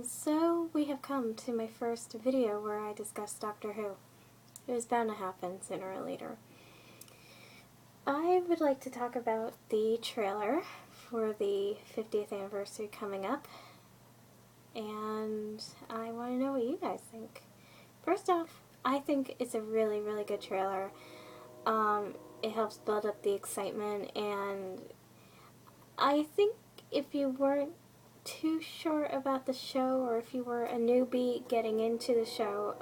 So we have come to my first video where I discuss Doctor Who. It was bound to happen sooner or later. I would like to talk about the trailer for the 50th anniversary coming up, and I want to know what you guys think. First off, I think it's a really, really good trailer. It helps build up the excitement, and I think if you weren't too sure about the show, or if you were a newbie getting into the show,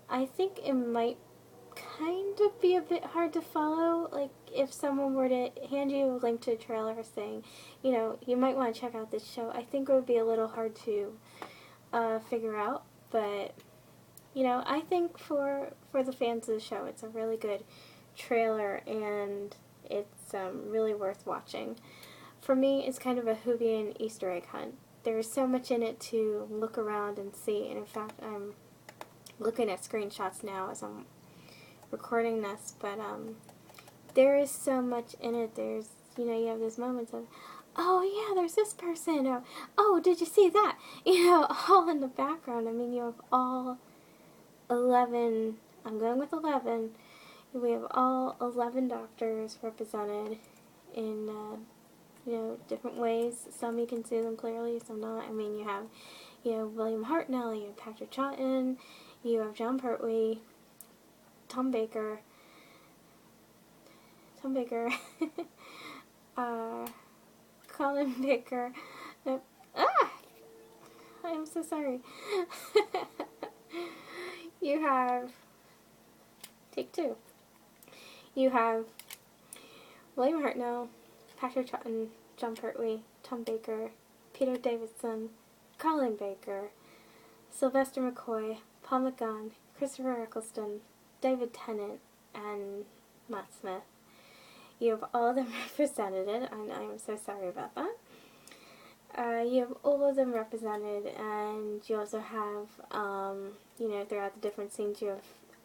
I think it might kind of be a bit hard to follow. Like, if someone were to hand you a link to a trailer saying, you know, you might want to check out this show, I think it would be a little hard to figure out. But, you know, I think for the fans of the show, it's a really good trailer, and it's really worth watching. For me, it's kind of a Whovian Easter egg hunt. There's so much in it to look around and see, and in fact, I'm looking at screenshots now as I'm recording this, but there is so much in it. There's, you know, you have those moments of, oh yeah, there's this person, or, oh, did you see that? You know, all in the background. I mean, you have all 11, I'm going with 11, we have all 11 doctors represented in, you know, different ways. Some you can see them clearly, some not. I mean, you have William Hartnell, you have Patrick Troughton, you have Jon Pertwee, Tom Baker, Colin Baker. Nope. I am so sorry. You have, take two. You have William Hartnell, Patrick Troughton, Jon Pertwee, Tom Baker, Peter Davison, Colin Baker, Sylvester McCoy, Paul McGann, Christopher Eccleston, David Tennant, and Matt Smith. You have all of them represented, and I am so sorry about that. You have all of them represented, and you also have, you know, throughout the different scenes, you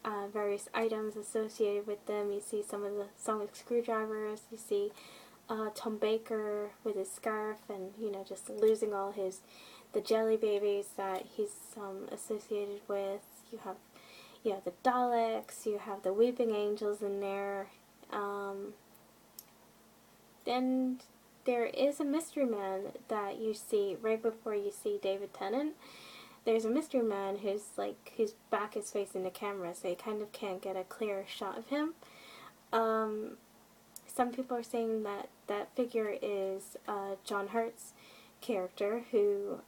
have various items associated with them. You see some of the sonic screwdrivers. You see Tom Baker with his scarf, and, you know, just losing all the jelly babies that he's associated with. You have, you know, the Daleks. You have the Weeping Angels in there. And there is a mystery man that you see right before you see David Tennant. There's a mystery man whose back is facing the camera, so you kind of can't get a clear shot of him. Some people are saying that that figure is John Hurt's character, who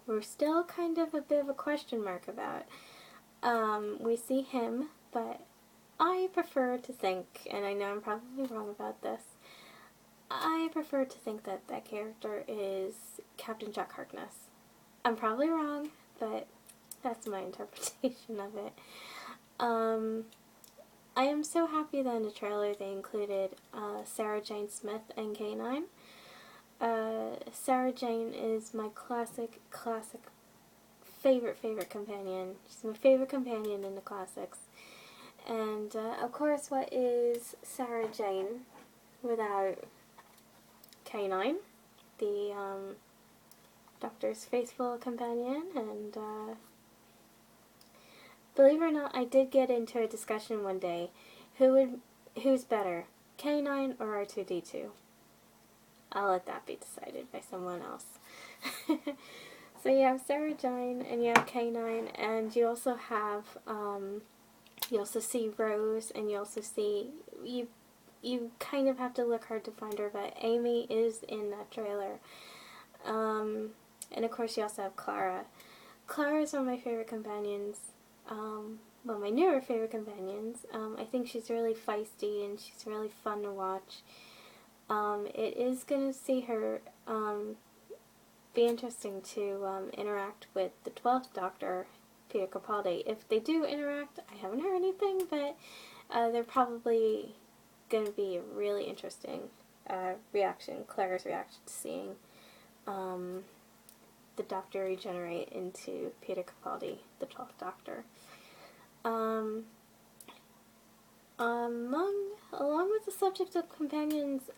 we're still kind of a bit of a question mark about. We see him, but I prefer to think, and I know I'm probably wrong about this, I prefer to think that that character is Captain Jack Harkness. I'm probably wrong, but that's my interpretation of it. I am so happy that in the trailer they included Sarah Jane Smith and K9. Sarah Jane is my classic favorite companion. She's my favorite companion in the classics. And, of course, what is Sarah Jane without K9, the Doctor's faithful companion? And believe it or not, I did get into a discussion one day. Who's better, K9 or R2-D2? I'll let that be decided by someone else. So you have Sarah Jane, and you have K9, and you also have, you also see Rose, and you also see, you kind of have to look hard to find her, but Amy is in that trailer. And of course you also have Clara. Clara is one of my favorite companions, well, my newer favorite companions. I think she's really feisty, and she's really fun to watch. It is going to see her, be interesting to interact with the 12th Doctor, Peter Capaldi. If they do interact, I haven't heard anything, but they're probably going to be a really interesting reaction, Clara's reaction to seeing the Doctor regenerate into Peter Capaldi, the 12th Doctor. Along with the subject of companions,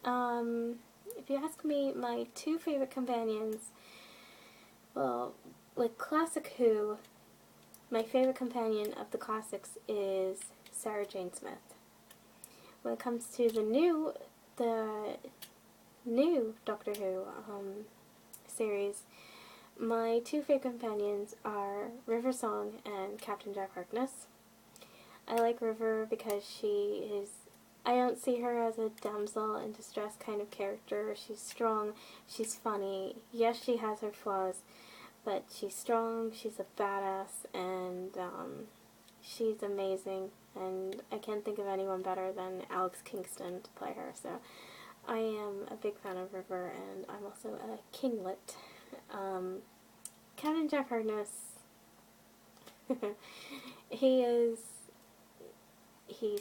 if you ask me, my two favorite companions, well, with Classic Who, my favorite companion of the classics is Sarah Jane Smith. When it comes to the new Doctor Who series, my two favorite companions are River Song and Captain Jack Harkness. I like River because she is, I don't see her as a damsel in distress kind of character. She's strong, she's funny. Yes, she has her flaws, but she's strong, she's a badass, and she's amazing. And I can't think of anyone better than Alex Kingston to play her. So I am a big fan of River, and I'm also a Kinglet. Captain Jack Harkness, he's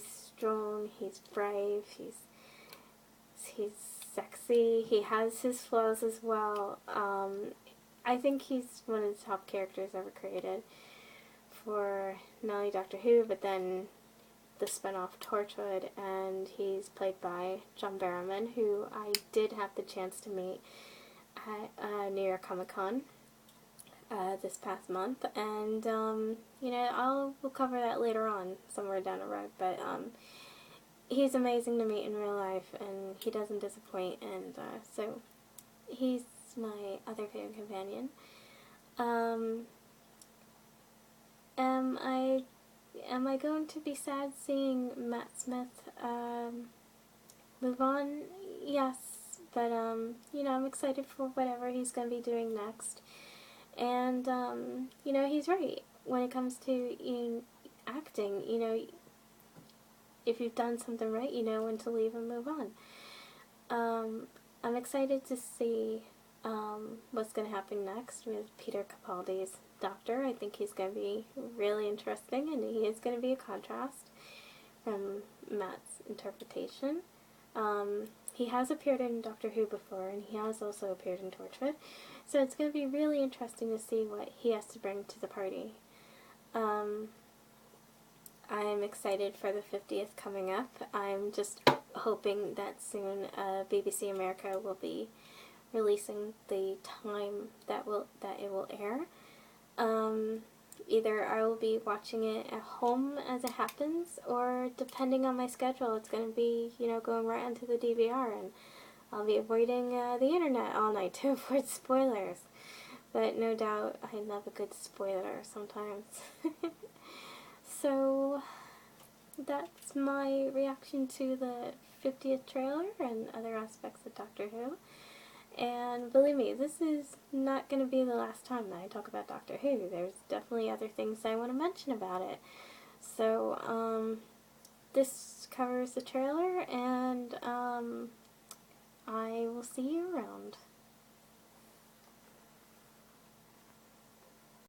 strong, he's brave, he's sexy, he has his flaws as well. I think he's one of the top characters ever created for not only Doctor Who, but then the spin-off Torchwood, and he's played by John Barrowman, who I did have the chance to meet at New York Comic Con this past month, and you know, we'll cover that later on somewhere down the road, but he's amazing to meet in real life, and he doesn't disappoint, and so he's my other favorite companion. Am I going to be sad seeing Matt Smith move on? Yes, but you know, I'm excited for whatever he's going to be doing next. And you know, he's right when it comes to acting. You know, if you've done something right, you know when to leave and move on. I'm excited to see what's going to happen next with Peter Capaldi's Doctor. I think he's going to be really interesting, and he is going to be a contrast from Matt's interpretation. He has appeared in Doctor Who before, and he has also appeared in Torchwood, so it's going to be really interesting to see what he has to bring to the party. I'm excited for the 50th coming up. I'm just hoping that soon BBC America will be releasing the time that it will air. Either I will be watching it at home as it happens, or depending on my schedule, it's going to be, you know, going right onto the DVR, and I'll be avoiding the internet all night to avoid spoilers. But no doubt, I love a good spoiler sometimes. So that's my reaction to the 50th trailer and other aspects of Doctor Who. And believe me, this is not going to be the last time that I talk about Doctor Who. There's definitely other things I want to mention about it. So, this covers the trailer, and I will see you around.